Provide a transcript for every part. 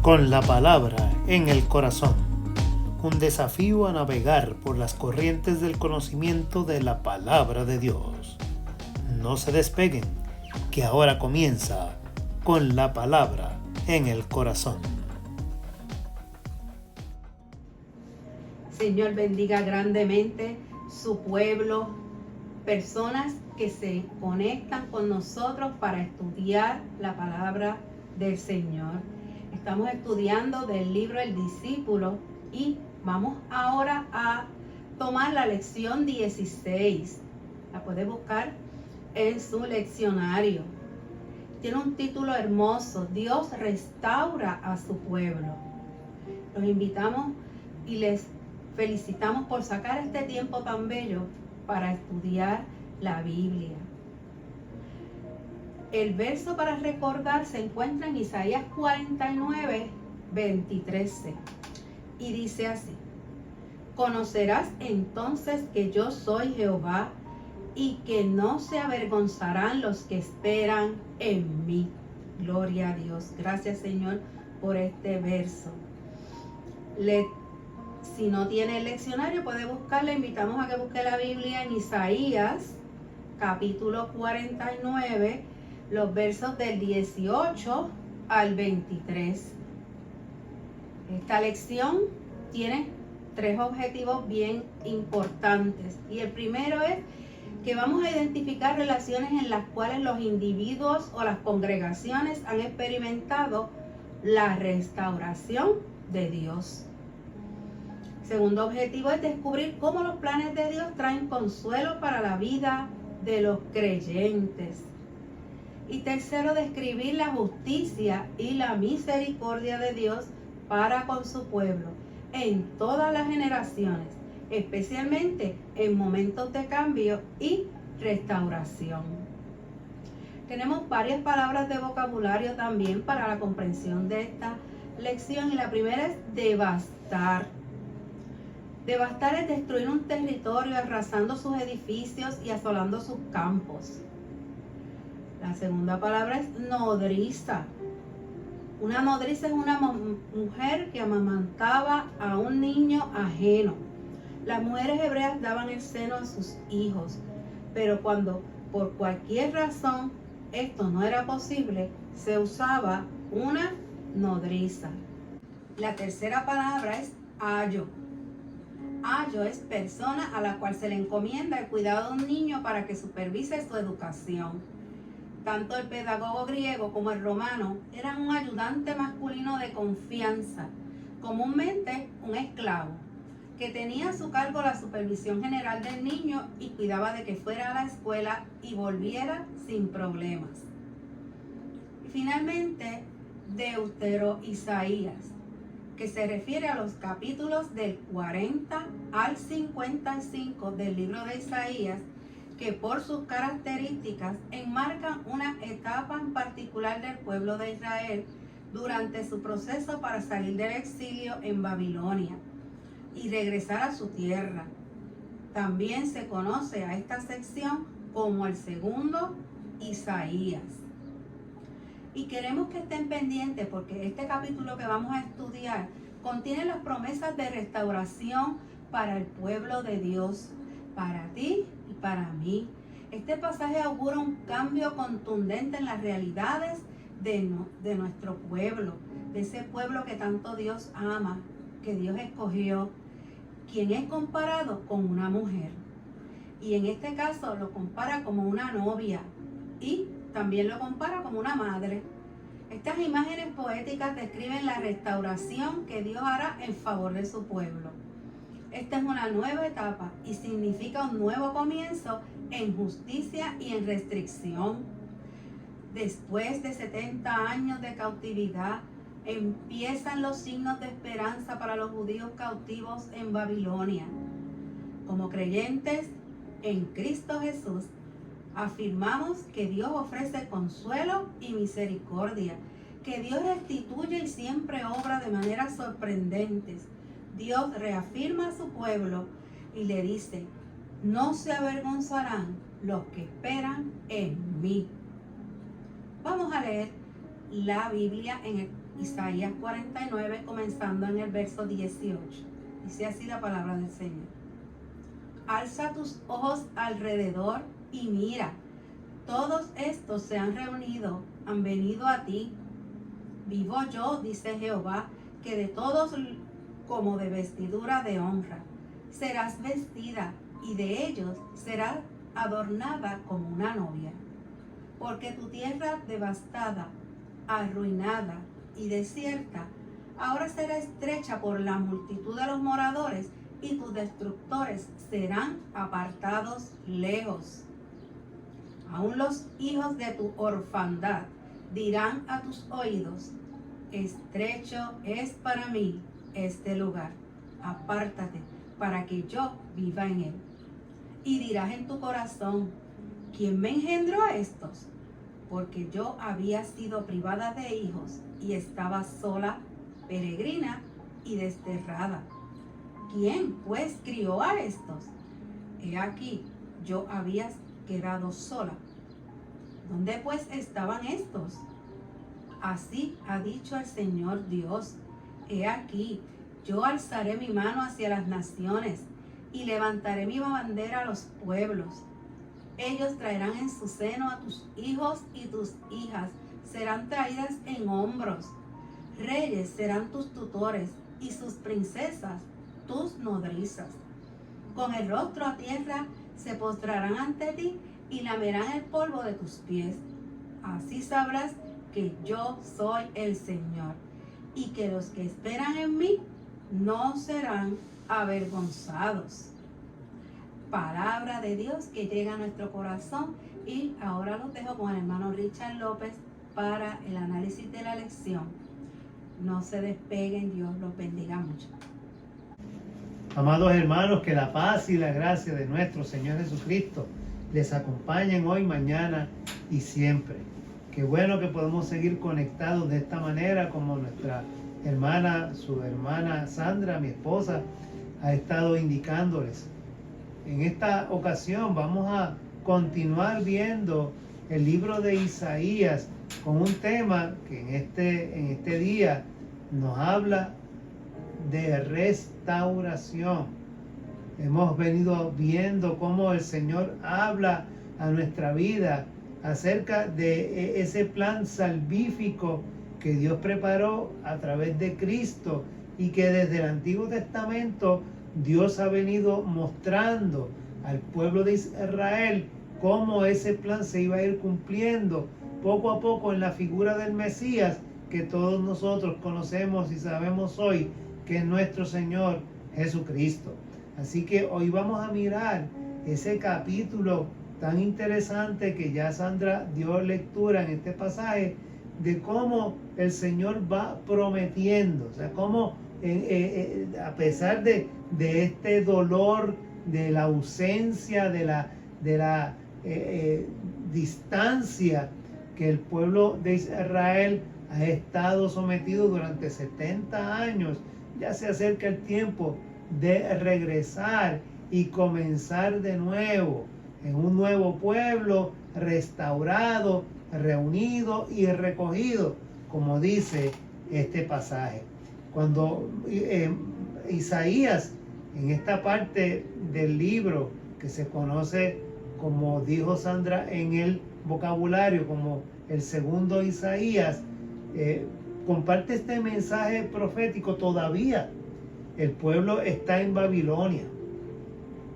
Con la palabra en el corazón. Un desafío a navegar por las corrientes del conocimiento de la palabra de Dios. No se despeguen, que ahora comienza Con la palabra en el corazón. Señor, bendiga grandemente su pueblo, personas que se conectan con nosotros para estudiar la palabra del Señor. Estamos estudiando del libro El Discípulo y vamos ahora a tomar la lección 16. La puede buscar en su leccionario. Tiene un título hermoso: Dios restaura a su pueblo. Los invitamos y les felicitamos por sacar este tiempo tan bello para estudiar la Biblia. El verso para recordar se encuentra en Isaías 49, 23c, y dice así: Conocerás entonces que yo soy Jehová, y que no se avergonzarán los que esperan en mí. Gloria a Dios. Gracias, Señor, por este verso. Si no tiene el leccionario, puede buscarlo. Le invitamos a que busque la Biblia en Isaías, capítulo 49, los versos del 18 al 23. Esta lección tiene 3 objetivos bien importantes. Y el primero es que vamos a identificar relaciones en las cuales los individuos o las congregaciones han experimentado la restauración de Dios. Segundo objetivo es descubrir cómo los planes de Dios traen consuelo para la vida de los creyentes. Y tercero, describir la justicia y la misericordia de Dios para con su pueblo en todas las generaciones, especialmente en momentos de cambio y restauración. Tenemos varias palabras de vocabulario también para la comprensión de esta lección, y la primera es devastar. Devastar es destruir un territorio, arrasando sus edificios y asolando sus campos. La segunda palabra es nodriza. Una nodriza es una mujer que amamantaba a un niño ajeno. Las mujeres hebreas daban el seno a sus hijos, pero cuando por cualquier razón esto no era posible, se usaba una nodriza. La tercera palabra es ayo. Ayo es persona a la cual se le encomienda el cuidado de un niño para que supervise su educación. Tanto el pedagogo griego como el romano eran un ayudante masculino de confianza, comúnmente un esclavo, que tenía a su cargo la supervisión general del niño y cuidaba de que fuera a la escuela y volviera sin problemas. Y finalmente, Deutero-Isaías, que se refiere a los capítulos del 40 al 55 del libro de Isaías, que por sus características enmarcan una etapa en particular del pueblo de Israel durante su proceso para salir del exilio en Babilonia y regresar a su tierra. También se conoce a esta sección como el segundo Isaías. Y queremos que estén pendientes, porque este capítulo que vamos a estudiar contiene las promesas de restauración para el pueblo de Dios, para ti y para mí. Este pasaje augura un cambio contundente en las realidades de nuestro pueblo, de ese pueblo que tanto Dios ama, que Dios escogió, quien es comparado con una mujer. Y en este caso lo compara como una novia y también lo compara como una madre. Estas imágenes poéticas describen la restauración que Dios hará en favor de su pueblo. Esta es una nueva etapa y significa un nuevo comienzo en justicia y en restricción. Después de 70 años de cautividad, empiezan los signos de esperanza para los judíos cautivos en Babilonia. Como creyentes en Cristo Jesús, afirmamos que Dios ofrece consuelo y misericordia, que Dios restituye y siempre obra de maneras sorprendentes. Dios reafirma a su pueblo y le dice: no se avergonzarán los que esperan en mí. Vamos a leer la Biblia en el Isaías 49, comenzando en el verso 18. Dice así la palabra del Señor. Alza tus ojos alrededor y mira. Todos estos se han reunido, han venido a ti. Vivo yo, dice Jehová, que de todos como de vestidura de honra serás vestida, y de ellos serás adornada como una novia. Porque tu tierra devastada, arruinada y desierta, ahora será estrecha por la multitud de los moradores, y tus destructores serán apartados lejos. Aún los hijos de tu orfandad dirán a tus oídos: estrecho es para mí este lugar, apártate para que yo viva en él. Y dirás en tu corazón: ¿quién me engendró a estos? Porque yo había sido privada de hijos y estaba sola, peregrina y desterrada. ¿Quién pues crió a estos? He aquí, yo había quedado sola. ¿Dónde pues estaban estos? Así ha dicho el Señor Dios: he aquí, yo alzaré mi mano hacia las naciones y levantaré mi bandera a los pueblos. Ellos traerán en su seno a tus hijos, y tus hijas serán traídas en hombros. Reyes serán tus tutores, y sus princesas tus nodrizas. Con el rostro a tierra se postrarán ante ti y lamerán el polvo de tus pies. Así sabrás que yo soy el Señor, y que los que esperan en mí no serán avergonzados. Palabra de Dios que llega a nuestro corazón, y ahora los dejo con el hermano Richard López para el análisis de la lección. No se despeguen, Dios los bendiga mucho. Amados hermanos, que la paz y la gracia de nuestro Señor Jesucristo les acompañen hoy, mañana y siempre. Qué bueno que podemos seguir conectados de esta manera, como nuestra hermana, su hermana Sandra, mi esposa, ha estado indicándoles. En esta ocasión vamos a continuar viendo el libro de Isaías con un tema que en este día nos habla de restauración. Hemos venido viendo cómo el Señor habla a nuestra vida acerca de ese plan salvífico que Dios preparó a través de Cristo, y que desde el Antiguo Testamento Dios ha venido mostrando al pueblo de Israel cómo ese plan se iba a ir cumpliendo poco a poco en la figura del Mesías, que todos nosotros conocemos y sabemos hoy que es nuestro Señor Jesucristo. Así que hoy vamos a mirar ese capítulo tan interesante que ya Sandra dio lectura en este pasaje, de cómo el Señor va prometiendo, o sea, cómo a pesar de este dolor, de la ausencia, de la distancia que el pueblo de Israel ha estado sometido durante 70 años, ya se acerca el tiempo de regresar y comenzar de nuevo en un nuevo pueblo restaurado, reunido y recogido, como dice este pasaje. Cuando Isaías, en esta parte del libro que se conoce, como dijo Sandra, en el vocabulario como el segundo Isaías, comparte este mensaje profético. Todavía el pueblo está en Babilonia,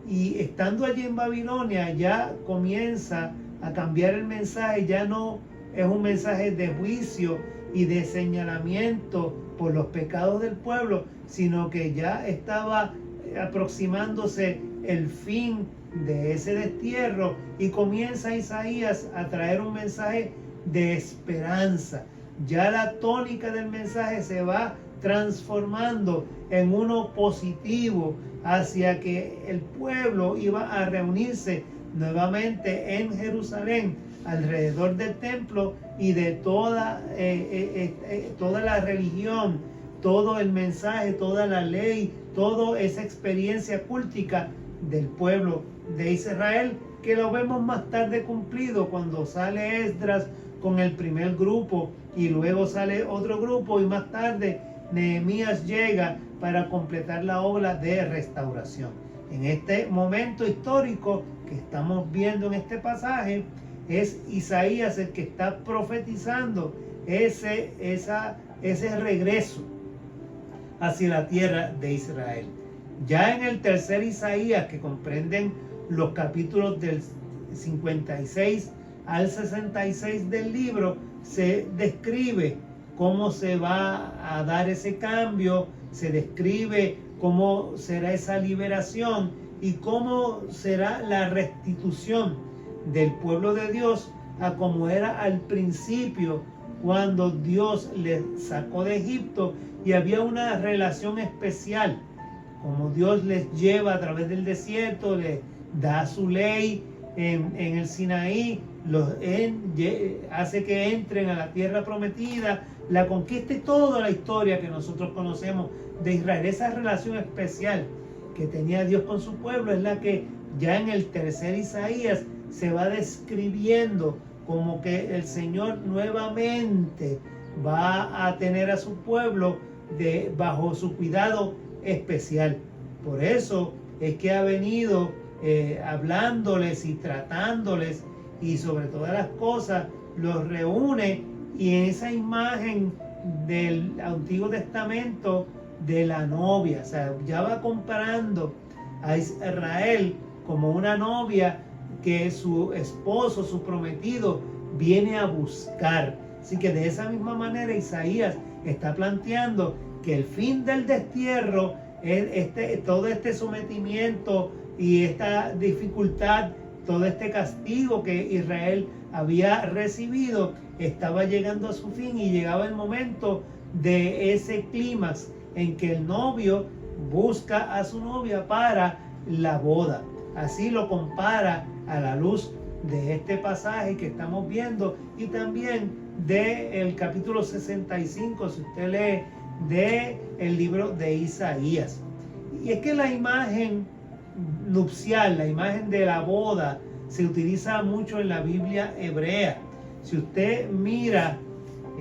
y estando allí en Babilonia ya comienza a cambiar el mensaje. Ya no es un mensaje de juicio y de señalamiento por los pecados del pueblo, sino que ya estaba aproximándose el fin de ese destierro, y comienza Isaías a traer un mensaje de esperanza. Ya la tónica del mensaje se va transformando en uno positivo, hacia que el pueblo iba a reunirse nuevamente en Jerusalén alrededor del templo, y de toda la religión, todo el mensaje, toda la ley, toda esa experiencia cultica del pueblo de Israel, que lo vemos más tarde cumplido cuando sale Esdras con el primer grupo y luego sale otro grupo y más tarde Nehemías llega para completar la obra de restauración. En este momento histórico que estamos viendo en este pasaje, es Isaías el que está profetizando ese regreso hacia la tierra de Israel. Ya en el tercer Isaías, que comprenden los capítulos del 56 al 66 del libro, se describe cómo se va a dar ese cambio, se describe cómo será esa liberación y cómo será la restitución del pueblo de Dios a como era al principio, cuando Dios les sacó de Egipto y había una relación especial, como Dios les lleva a través del desierto, les da su ley en el Sinaí, hace que entren a la tierra prometida, la conquista y toda la historia que nosotros conocemos de Israel. Esa relación especial que tenía Dios con su pueblo es la que ya en el tercer Isaías se va describiendo como que el Señor nuevamente va a tener a su pueblo bajo su cuidado especial. Por eso es que ha venido hablándoles y tratándoles, y sobre todas las cosas los reúne, y en esa imagen del Antiguo Testamento de la novia, o sea, ya va comparando a Israel como una novia que su esposo, su prometido, viene a buscar. Así que de esa misma manera Isaías está planteando que el fin del destierro, todo este sometimiento y esta dificultad, todo este castigo que Israel había recibido, estaba llegando a su fin, y llegaba el momento de ese clímax en que el novio busca a su novia para la boda. Así lo compara a la luz de este pasaje que estamos viendo, y también del capítulo 65, si usted lee del libro de Isaías. Y es que la imagen nupcial, la imagen de la boda, se utiliza mucho en la Biblia hebrea. Si usted mira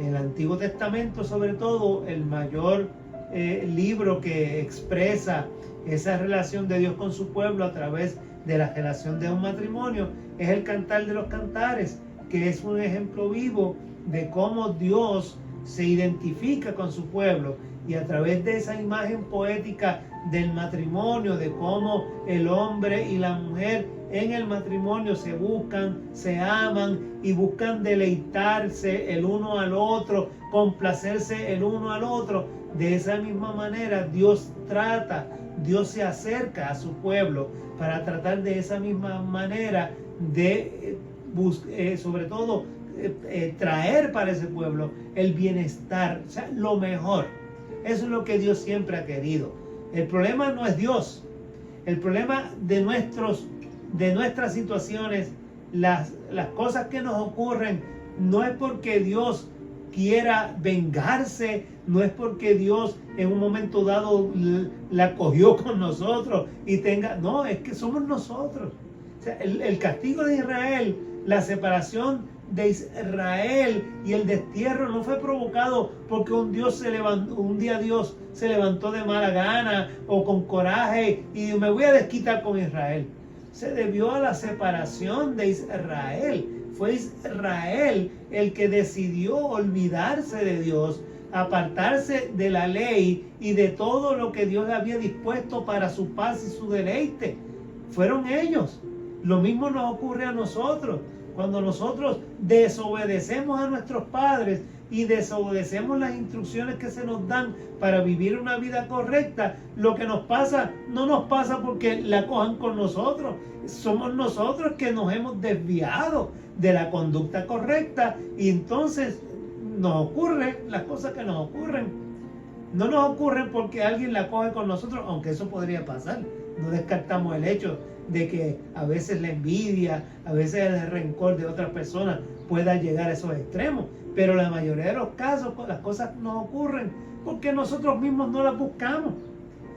el Antiguo Testamento, sobre todo, el mayor libro que expresa esa relación de Dios con su pueblo a través de la relación de un matrimonio, es el Cantar de los Cantares, que es un ejemplo vivo de cómo Dios se identifica con su pueblo, y a través de esa imagen poética del matrimonio, de cómo el hombre y la mujer en el matrimonio se buscan, se aman y buscan deleitarse el uno al otro, complacerse el uno al otro. De esa misma manera Dios se acerca a su pueblo para tratar de esa misma manera de sobre todo traer para ese pueblo el bienestar, o sea, lo mejor. Eso es lo que Dios siempre ha querido. El problema no es Dios. El problema de nuestras situaciones, las cosas que nos ocurren, no es porque Dios quiera vengarse, no es porque Dios en un momento dado la cogió con nosotros no, es que somos nosotros. O sea, el castigo de Israel, la separación de Israel y el destierro no fue provocado porque un día Dios se levantó de mala gana o con coraje y me voy a desquitar con Israel. Se debió a la separación de Israel. Fue Israel el que decidió olvidarse de Dios, apartarse de la ley y de todo lo que Dios había dispuesto para su paz y su deleite. Fueron ellos. Lo mismo nos ocurre a nosotros. Cuando nosotros desobedecemos a nuestros padres y desobedecemos las instrucciones que se nos dan para vivir una vida correcta, lo que nos pasa no nos pasa porque la cojan con nosotros. Somos nosotros que nos hemos desviado de la conducta correcta, y entonces nos ocurren las cosas que nos ocurren. No nos ocurren porque alguien la coge con nosotros, aunque eso podría pasar. No descartamos el hecho de que a veces la envidia, a veces el rencor de otras personas pueda llegar a esos extremos, pero la mayoría de los casos las cosas nos ocurren porque nosotros mismos no las buscamos.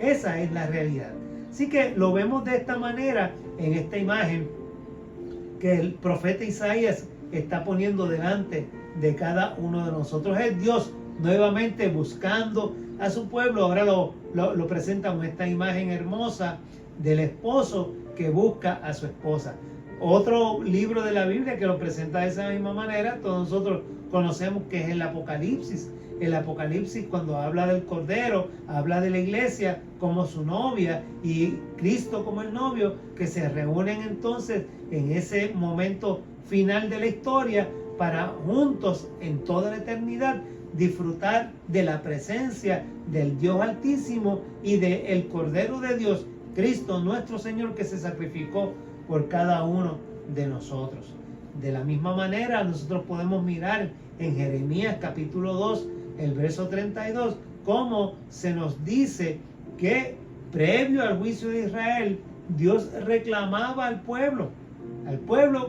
Esa es la realidad. Así que lo vemos de esta manera en esta imagen que el profeta Isaías está poniendo delante de cada uno de nosotros. Es Dios nuevamente buscando a su pueblo. Ahora lo presenta con esta imagen hermosa del esposo que busca a su esposa. Otro libro de la Biblia que lo presenta de esa misma manera, todos nosotros conocemos, que es el Apocalipsis. El Apocalipsis, cuando habla del Cordero, habla de la iglesia como su novia y Cristo como el novio, que se reúnen entonces en ese momento final de la historia para juntos en toda la eternidad disfrutar de la presencia del Dios Altísimo y del Cordero de Dios, Cristo nuestro Señor, que se sacrificó por cada uno de nosotros. De la misma manera, nosotros podemos mirar en Jeremías capítulo 2, el verso 32, cómo se nos dice que previo al juicio de Israel, Dios reclamaba al pueblo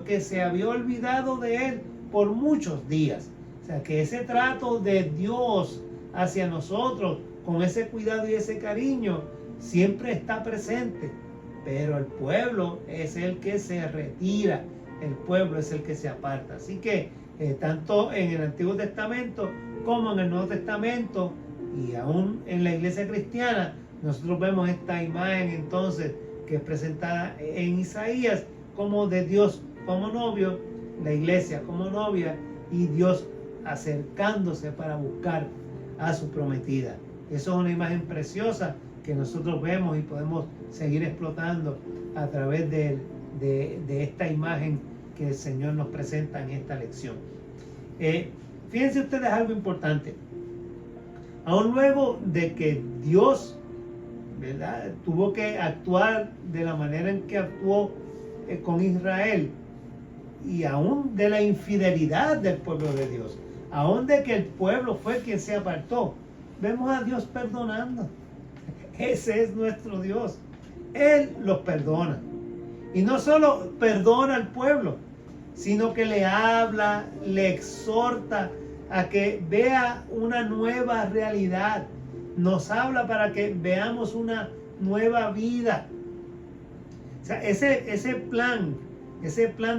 que se había olvidado de él por muchos días. O sea, que ese trato de Dios hacia nosotros, con ese cuidado y ese cariño, siempre está presente. Pero el pueblo es el que se retira, el pueblo es el que se aparta. Así que tanto en el Antiguo Testamento como en el Nuevo Testamento y aún en la iglesia cristiana, nosotros vemos esta imagen entonces que es presentada en Isaías como de Dios como novio, la iglesia como novia y Dios acercándose para buscar a su prometida. Eso es una imagen preciosa que nosotros vemos y podemos seguir explotando a través de esta imagen que el Señor nos presenta en esta lección. Fíjense ustedes algo importante. Aún luego de que Dios, ¿verdad?, tuvo que actuar de la manera en que actuó con Israel, y aún de la infidelidad del pueblo de Dios, aún de que el pueblo fue quien se apartó, vemos a Dios perdonando. Ese es nuestro Dios. Él los perdona. Y no solo perdona al pueblo, sino que le habla, le exhorta a que vea una nueva realidad. Nos habla para que veamos una nueva vida. O sea, ese plan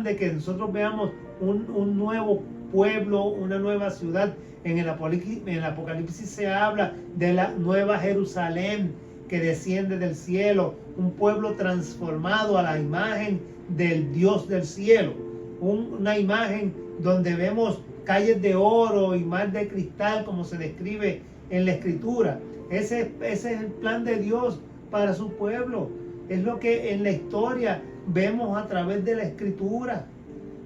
de que nosotros veamos un nuevo pueblo, una nueva ciudad. En el Apocalipsis se habla de la nueva Jerusalén que desciende del cielo, un pueblo transformado a la imagen del Dios del cielo, una imagen donde vemos calles de oro y mar de cristal, como se describe en la Escritura. Ese es el plan de Dios para su pueblo. Es lo que en la historia vemos a través de la Escritura.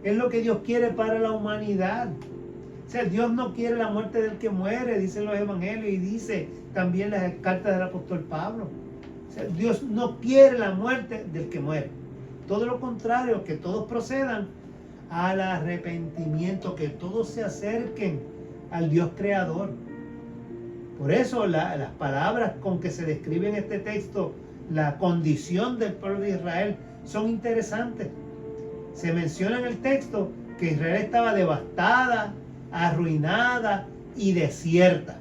Es lo que Dios quiere para la humanidad. O sea, Dios no quiere la muerte del que muere, dicen los evangelios y dice también las cartas del apóstol Pablo. O sea, Dios no quiere la muerte del que muere. Todo lo contrario, que todos procedan al arrepentimiento, que todos se acerquen al Dios creador. Por eso las palabras con que se describe en este texto la condición del pueblo de Israel son interesantes. Se menciona en el texto que Israel estaba devastada, arruinada y desierta.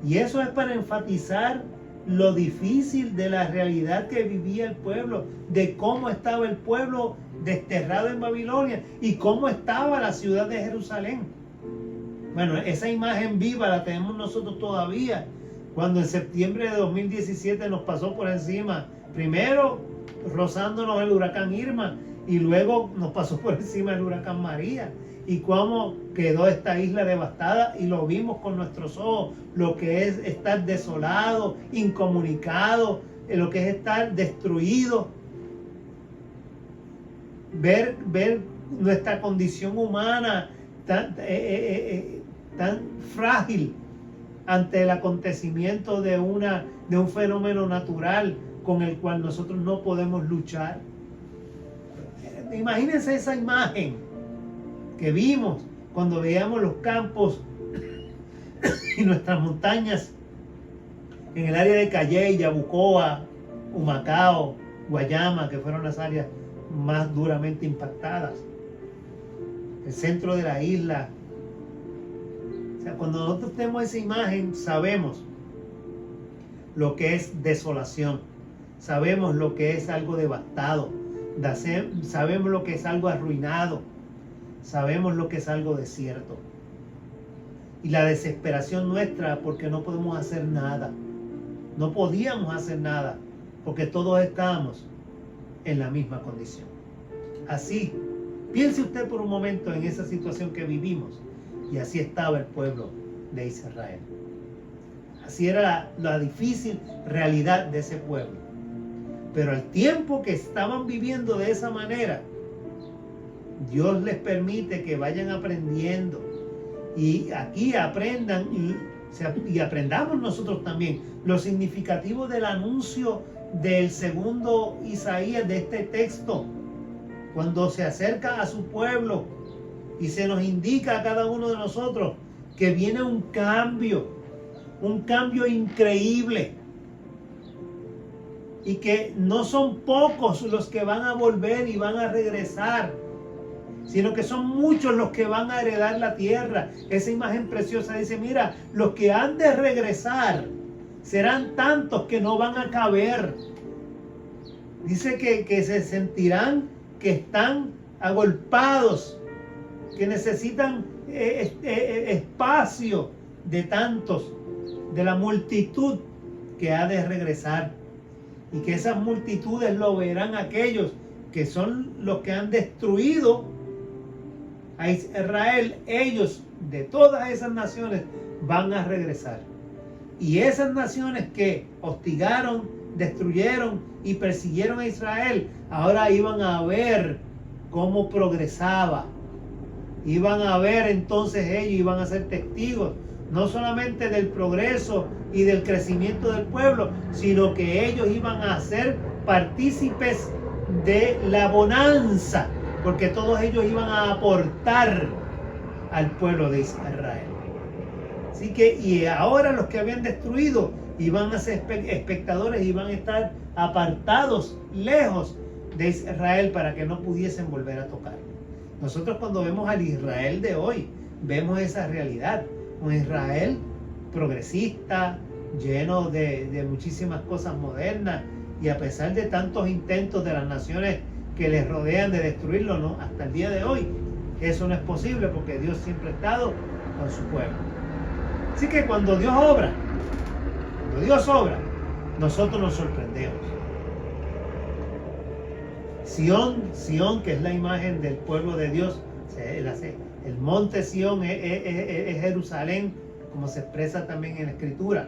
Y eso es para enfatizar lo difícil de la realidad que vivía el pueblo, de cómo estaba el pueblo desterrado en Babilonia y cómo estaba la ciudad de Jerusalén. Bueno, esa imagen viva la tenemos nosotros todavía, cuando en septiembre de 2017 nos pasó por encima, primero rozándonos el huracán Irma y luego nos pasó por encima el huracán María, y cómo quedó esta isla devastada, y lo vimos con nuestros ojos, lo que es estar desolado, incomunicado, lo que es estar destruido, ver nuestra condición humana tan frágil ante el acontecimiento de un fenómeno natural con el cual nosotros no podemos luchar. Imagínense esa imagen que vimos cuando veíamos los campos y nuestras montañas en el área de Calley, Yabucoa, Humacao, Guayama, que fueron las áreas más duramente impactadas. El centro de la isla. O sea, cuando nosotros tenemos esa imagen, sabemos lo que es desolación. Sabemos lo que es algo devastado. Sabemos lo que es algo arruinado. sabemos lo que es algo desierto. Y la desesperación nuestra porque no podemos hacer nada. No podíamos hacer nada porque todos estábamos en la misma condición. Así, piense usted por un momento en esa situación que vivimos. Y así estaba el pueblo de Israel. Así era la difícil realidad de ese pueblo. Pero al tiempo que estaban viviendo de esa manera, Dios les permite que vayan aprendiendo. Y aquí aprendan y aprendamos nosotros también lo significativo del anuncio del segundo Isaías, de este texto. Cuando se acerca a su pueblo y se nos indica a cada uno de nosotros que viene un cambio increíble. Y que no son pocos los que van a volver y van a regresar, sino que son muchos los que van a heredar la tierra. Esa imagen preciosa dice, mira, los que han de regresar serán tantos que no van a caber. Dice que se sentirán que están agolpados, que necesitan espacio de tantos, de la multitud que ha de regresar. Y que esas multitudes lo verán aquellos que son los que han destruido a Israel. Ellos de todas esas naciones van a regresar. Y esas naciones que hostigaron, destruyeron y persiguieron a Israel, ahora iban a ver cómo progresaba. Iban a ver entonces ellos, iban a ser testigos no solamente del progreso y del crecimiento del pueblo, sino que ellos iban a ser partícipes de la bonanza, porque todos ellos iban a aportar al pueblo de Israel. Así que, y ahora los que habían destruido iban a ser espectadores, iban a estar apartados, lejos de Israel, para que no pudiesen volver a tocar. Nosotros cuando vemos al Israel de hoy, vemos esa realidad. Un Israel progresista, lleno de muchísimas cosas modernas, y a pesar de tantos intentos de las naciones que les rodean de destruirlo, ¿no? Hasta el día de hoy eso no es posible, porque Dios siempre ha estado con su pueblo. Así que cuando Dios obra, nosotros nos sorprendemos. Sión, que es la imagen del pueblo de Dios, el monte Sión es Jerusalén, como se expresa también en la Escritura.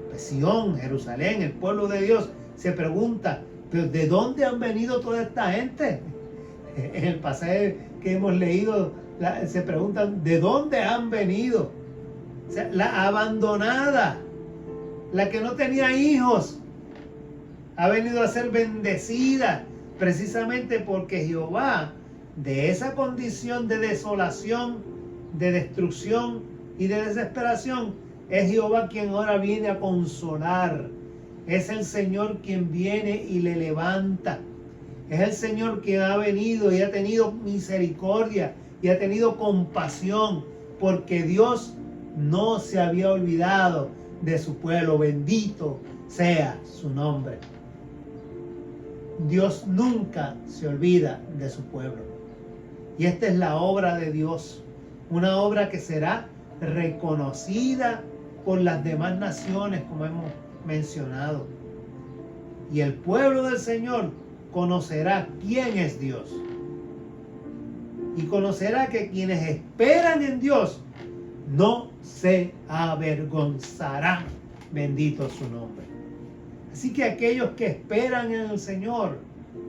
Pues Sión, Jerusalén, el pueblo de Dios, se pregunta, ¿pero de dónde han venido toda esta gente? En el pasaje que hemos leído, se preguntan, ¿de dónde han venido? O sea, la abandonada, la que no tenía hijos, ha venido a ser bendecida, precisamente porque Jehová, de esa condición de desolación, de destrucción y de desesperación, es Jehová quien ahora viene a consolar. Es el Señor quien viene y le levanta. Es el Señor quien ha venido y ha tenido misericordia y ha tenido compasión, porque Dios no se había olvidado de su pueblo. Bendito sea su nombre. Dios nunca se olvida de su pueblo. Y esta es la obra de Dios, una obra que será reconocida por las demás naciones, como hemos mencionado. Y el pueblo del Señor conocerá quién es Dios. Y conocerá que quienes esperan en Dios no se avergonzarán. Bendito su nombre. Así que aquellos que esperan en el Señor,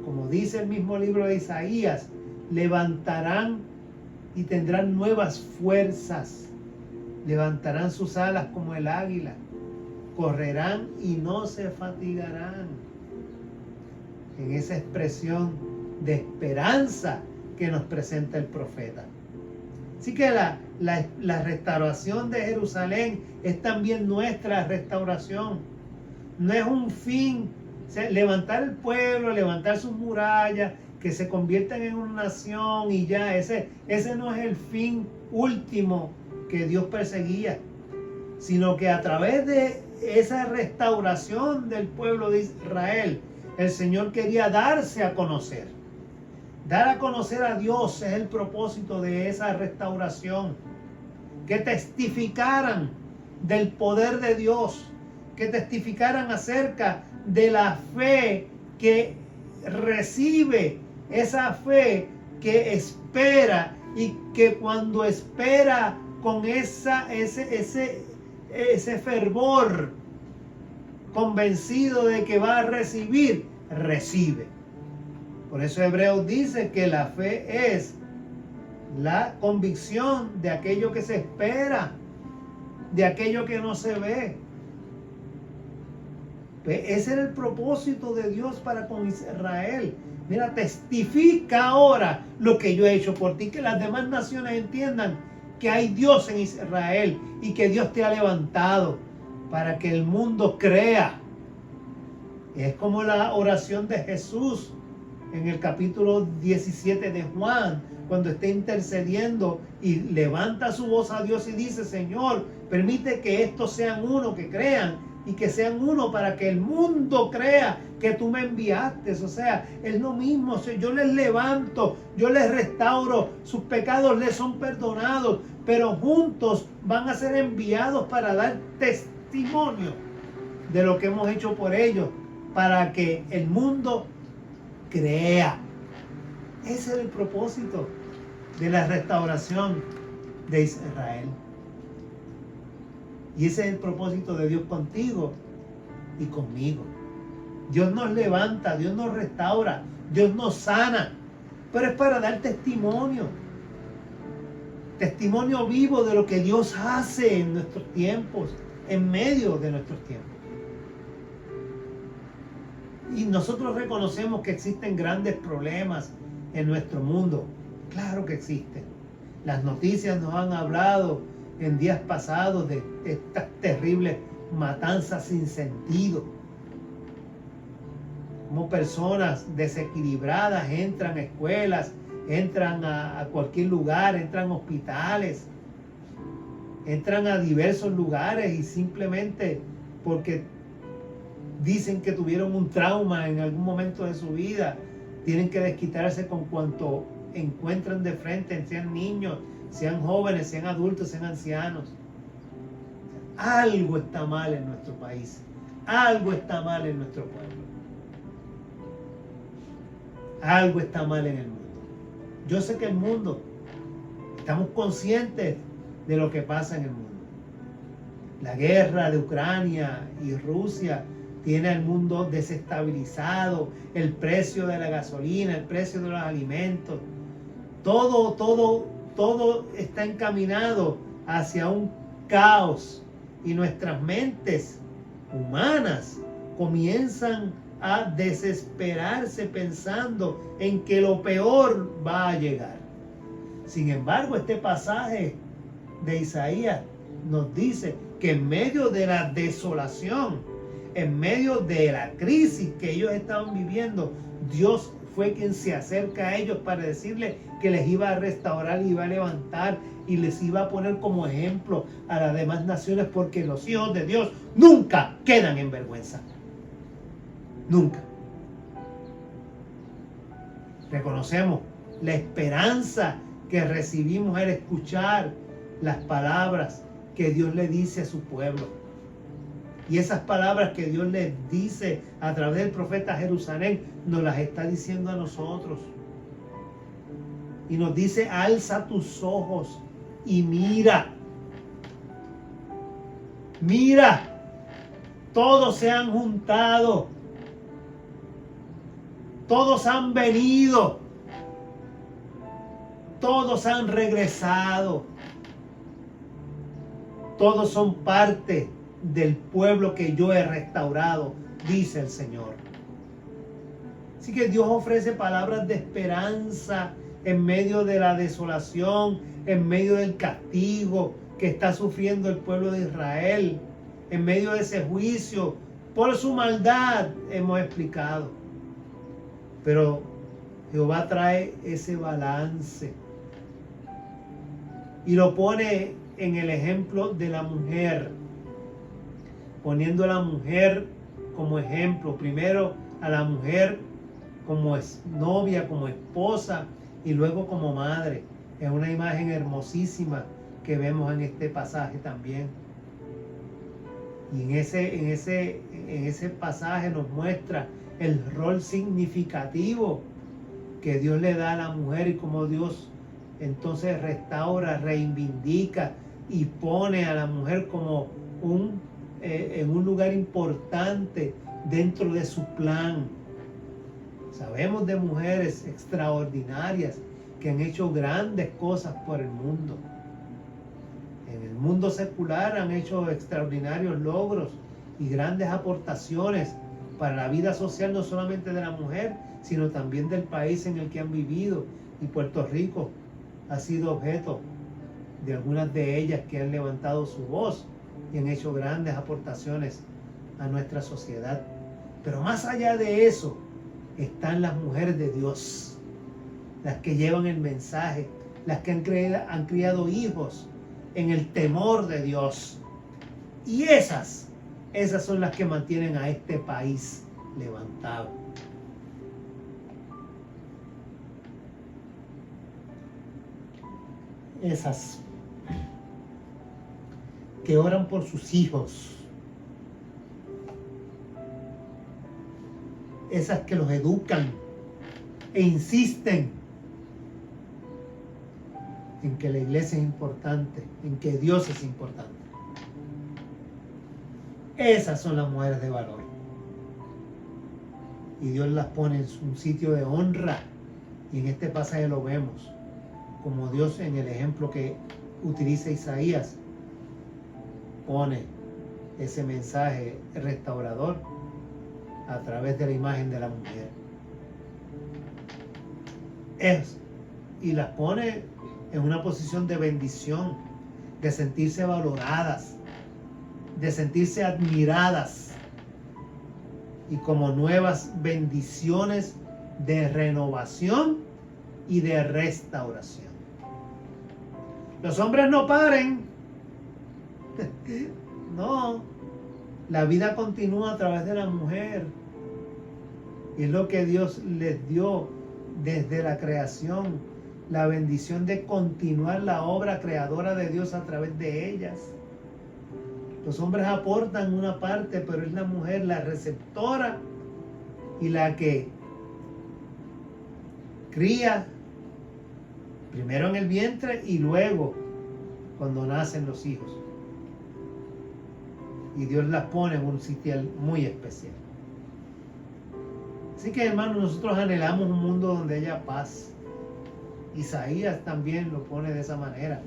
como dice el mismo libro de Isaías, levantarán y tendrán nuevas fuerzas. Levantarán sus alas como el águila. Correrán y no se fatigarán. En esa expresión de esperanza que nos presenta el profeta. Así que la restauración de Jerusalén es también nuestra restauración. No es un fin, levantar el pueblo, levantar sus murallas, que se conviertan en una nación y ya. Ese no es el fin último que Dios perseguía, sino que a través de esa restauración del pueblo de Israel, el Señor quería darse a conocer. Dar a conocer a Dios es el propósito de esa restauración. Que testificaran del poder de Dios, que testificaran acerca de la fe que recibe, esa fe que espera y que cuando espera con ese fervor, convencido de que va a recibir, recibe. Por eso Hebreos dice que la fe es la convicción de aquello que se espera, de aquello que no se ve. Ese era el propósito de Dios para con Israel. Mira, testifica ahora lo que yo he hecho por ti, que las demás naciones entiendan que hay Dios en Israel y que Dios te ha levantado para que el mundo crea. Es como la oración de Jesús en el capítulo 17 de Juan, cuando está intercediendo y levanta su voz a Dios y dice: Señor, permite que estos sean uno, que crean y que sean uno para que el mundo crea que tú me enviaste. O sea, es lo mismo. Yo les levanto, yo les restauro, sus pecados les son perdonados, pero juntos van a ser enviados para dar testimonio de lo que hemos hecho por ellos, para que el mundo crea. Ese es el propósito de la restauración de Israel. Y ese es el propósito de Dios contigo y conmigo. Dios nos levanta, Dios nos restaura, Dios nos sana, pero es para dar testimonio. Testimonio vivo de lo que Dios hace en nuestros tiempos, en medio de nuestros tiempos. Y nosotros reconocemos que existen grandes problemas en nuestro mundo. Claro que existen. Las noticias nos han hablado en días pasados de estas terribles matanzas sin sentido. Como personas desequilibradas entran a escuelas, entran a cualquier lugar, entran a hospitales, entran a diversos lugares y simplemente porque dicen que tuvieron un trauma en algún momento de su vida, tienen que desquitarse con cuanto encuentran de frente, sean niños, sean jóvenes, sean adultos, sean ancianos. Algo está mal en nuestro país, algo está mal en nuestro pueblo, algo está mal en el mundo. Yo sé que el mundo, estamos conscientes de lo que pasa en el mundo. La guerra de Ucrania y Rusia tiene al mundo desestabilizado, el precio de la gasolina, el precio de los alimentos, todo está encaminado hacia un caos y nuestras mentes humanas comienzan a desesperarse pensando en que lo peor va a llegar. Sin embargo, este pasaje de Isaías nos dice que en medio de la desolación, en medio de la crisis que ellos estaban viviendo, Dios fue quien se acerca a ellos para decirles que les iba a restaurar, iba a levantar y les iba a poner como ejemplo a las demás naciones, porque los hijos de Dios nunca quedan en vergüenza. Nunca. Reconocemos la esperanza que recibimos al escuchar las palabras que Dios le dice a su pueblo. Y esas palabras que Dios les dice a través del profeta Jerusalén, nos las está diciendo a nosotros. Y nos dice: alza tus ojos y mira. Mira, todos se han juntado. Todos han venido. Todos han regresado. Todos son parte del pueblo que yo he restaurado, dice el Señor. Así que Dios ofrece palabras de esperanza en medio de la desolación, en medio del castigo que está sufriendo el pueblo de Israel, en medio de ese juicio por su maldad, hemos explicado. Pero Jehová trae ese balance y lo pone en el ejemplo de la mujer, poniendo a la mujer como ejemplo. Primero a la mujer como novia, como esposa y luego como madre. Es una imagen hermosísima que vemos en este pasaje también. Y en ese pasaje nos muestra el rol significativo que Dios le da a la mujer y cómo Dios entonces restaura, reivindica y pone a la mujer como en un lugar importante dentro de su plan. Sabemos de mujeres extraordinarias que han hecho grandes cosas por el mundo. En el mundo secular han hecho extraordinarios logros y grandes aportaciones para la vida social, no solamente de la mujer, sino también del país en el que han vivido. Y Puerto Rico ha sido objeto de algunas de ellas que han levantado su voz y han hecho grandes aportaciones a nuestra sociedad. Pero más allá de eso, están las mujeres de Dios, las que llevan el mensaje, las que han criado hijos en el temor de Dios. Y esas son las que mantienen a este país levantado. Esas que oran por sus hijos, esas que los educan e insisten en que la iglesia es importante, en que Dios es importante. Esas son las mujeres de valor. Y Dios las pone en un sitio de honra. Y en este pasaje lo vemos, como Dios en el ejemplo que utiliza Isaías pone ese mensaje restaurador a través de la imagen de la mujer. Y las pone en una posición de bendición, de sentirse valoradas, de sentirse admiradas y como nuevas bendiciones de renovación y de restauración. Los hombres no paren. No, la vida continúa a través de la mujer. Y es lo que Dios les dio desde la creación, la bendición de continuar la obra creadora de Dios a través de ellas. Los hombres aportan una parte, pero es la mujer la receptora y la que cría primero en el vientre y luego cuando nacen los hijos. Y Dios las pone en un sitio muy especial. Así que, hermanos, nosotros anhelamos un mundo donde haya paz. Isaías también lo pone de esa manera.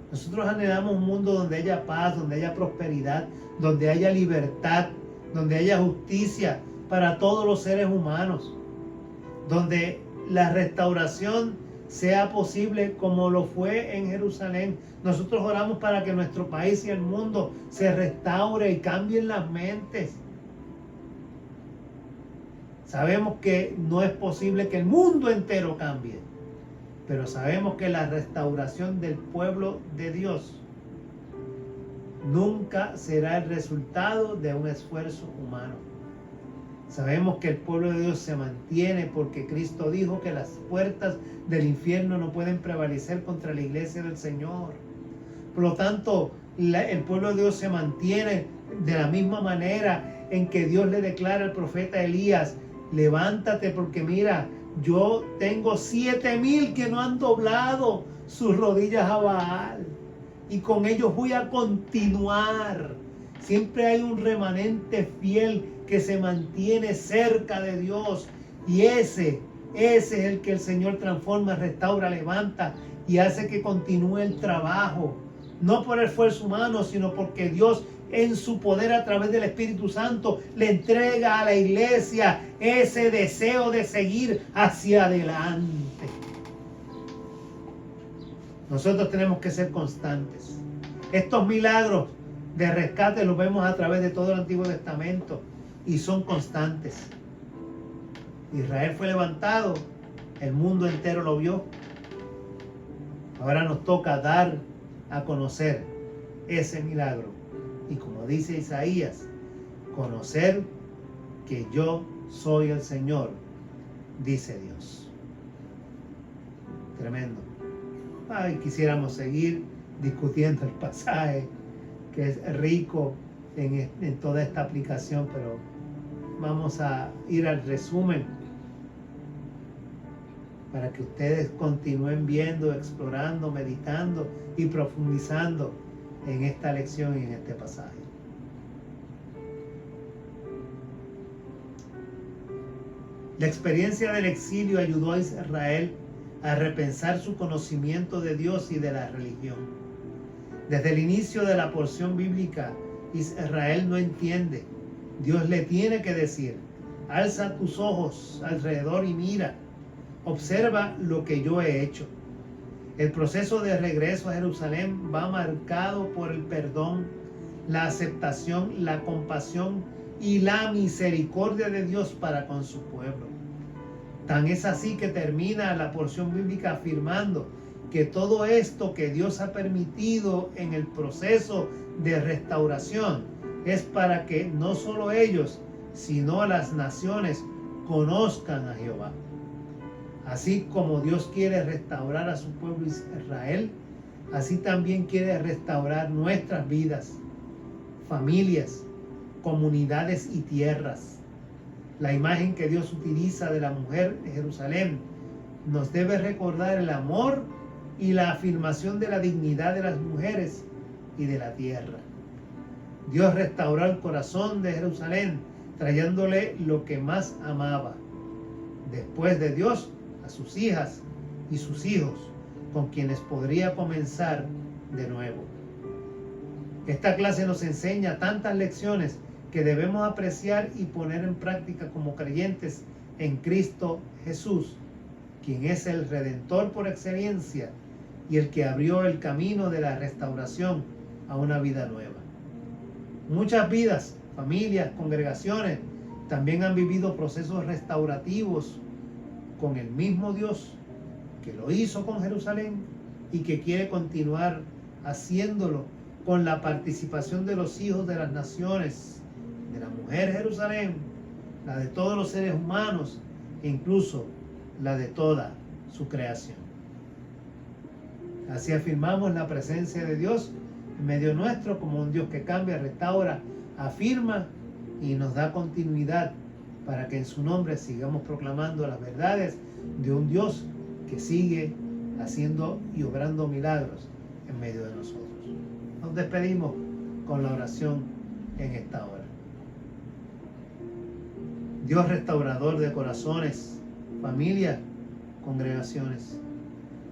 Nosotros anhelamos un mundo donde haya paz, donde haya prosperidad, donde haya libertad, donde haya justicia para todos los seres humanos, donde la restauración sea posible como lo fue en Jerusalén. Nosotros oramos para que nuestro país y el mundo se restaure y cambien las mentes. Sabemos que no es posible que el mundo entero cambie, pero sabemos que la restauración del pueblo de Dios nunca será el resultado de un esfuerzo humano. Sabemos que el pueblo de Dios se mantiene porque Cristo dijo que las puertas del infierno no pueden prevalecer contra la iglesia del Señor. Por lo tanto, el pueblo de Dios se mantiene de la misma manera en que Dios le declara al profeta Elías: levántate porque mira, yo tengo 7,000 que no han doblado sus rodillas a Baal y con ellos voy a continuar. Siempre hay un remanente fiel que se mantiene cerca de Dios y ese es el que el Señor transforma, restaura, levanta y hace que continúe el trabajo, no por esfuerzo humano, sino porque Dios en su poder a través del Espíritu Santo le entrega a la iglesia ese deseo de seguir hacia adelante. Nosotros tenemos que ser constantes. Estos milagros de rescate los vemos a través de todo el Antiguo Testamento y son constantes. Israel fue levantado, el mundo entero lo vio. Ahora nos toca dar a conocer ese milagro. Y como dice Isaías, conocer que yo soy el Señor dice Dios. Tremendo. Quisiéramos seguir discutiendo el pasaje, que es rico en toda esta aplicación, pero vamos a ir al resumen para que ustedes continúen viendo, explorando, meditando y profundizando en esta lección y en este pasaje. La experiencia del exilio ayudó a Israel a repensar su conocimiento de Dios y de la religión. Desde el inicio de la porción bíblica, Israel no entiende. Dios le tiene que decir: alza tus ojos alrededor y mira, observa lo que yo he hecho. El proceso de regreso a Jerusalén va marcado por el perdón, la aceptación, la compasión y la misericordia de Dios para con su pueblo. Tan es así que termina la porción bíblica afirmando que todo esto que Dios ha permitido en el proceso de restauración es para que no solo ellos, sino las naciones conozcan a Jehová. Así como Dios quiere restaurar a su pueblo Israel, así también quiere restaurar nuestras vidas, familias, comunidades y tierras. La imagen que Dios utiliza de la mujer de Jerusalén nos debe recordar el amor y la afirmación de la dignidad de las mujeres y de la tierra. Dios restauró el corazón de Jerusalén, trayéndole lo que más amaba. Después de Dios, a sus hijas y sus hijos, con quienes podría comenzar de nuevo. Esta clase nos enseña tantas lecciones que debemos apreciar y poner en práctica como creyentes en Cristo Jesús, quien es el Redentor por excelencia y el que abrió el camino de la restauración a una vida nueva. Muchas vidas, familias, congregaciones también han vivido procesos restaurativos con el mismo Dios que lo hizo con Jerusalén y que quiere continuar haciéndolo con la participación de los hijos de las naciones, de la mujer Jerusalén, la de todos los seres humanos e incluso la de toda su creación. Así afirmamos la presencia de Dios en medio nuestro como un Dios que cambia, restaura, afirma y nos da continuidad para que en su nombre sigamos proclamando las verdades de un Dios que sigue haciendo y obrando milagros en medio de nosotros. Nos despedimos con la oración en esta hora. Dios restaurador de corazones, familias, congregaciones,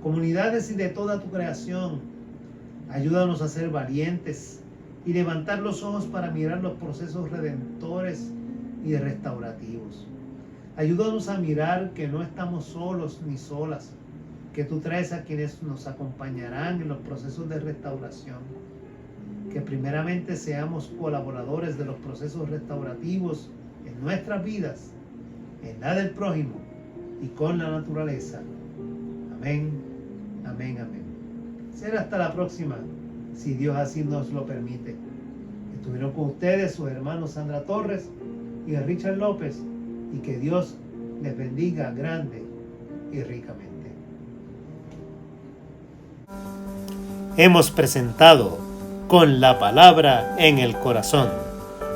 comunidades y de toda tu creación, ayúdanos a ser valientes y levantar los ojos para mirar los procesos redentores y restaurativos. Ayúdanos a mirar que no estamos solos ni solas, que tú traes a quienes nos acompañarán en los procesos de restauración. Que primeramente seamos colaboradores de los procesos restaurativos en nuestras vidas, en la del prójimo y con la naturaleza. Amén, amén, amén. Será hasta la próxima, si Dios así nos lo permite. Estuvieron con ustedes sus hermanos Sandra Torres y Richard López, y que Dios les bendiga grande y ricamente. Hemos presentado Con la Palabra en el Corazón,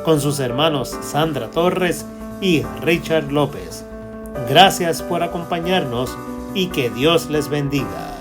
con sus hermanos Sandra Torres y Richard López. Gracias por acompañarnos y que Dios les bendiga.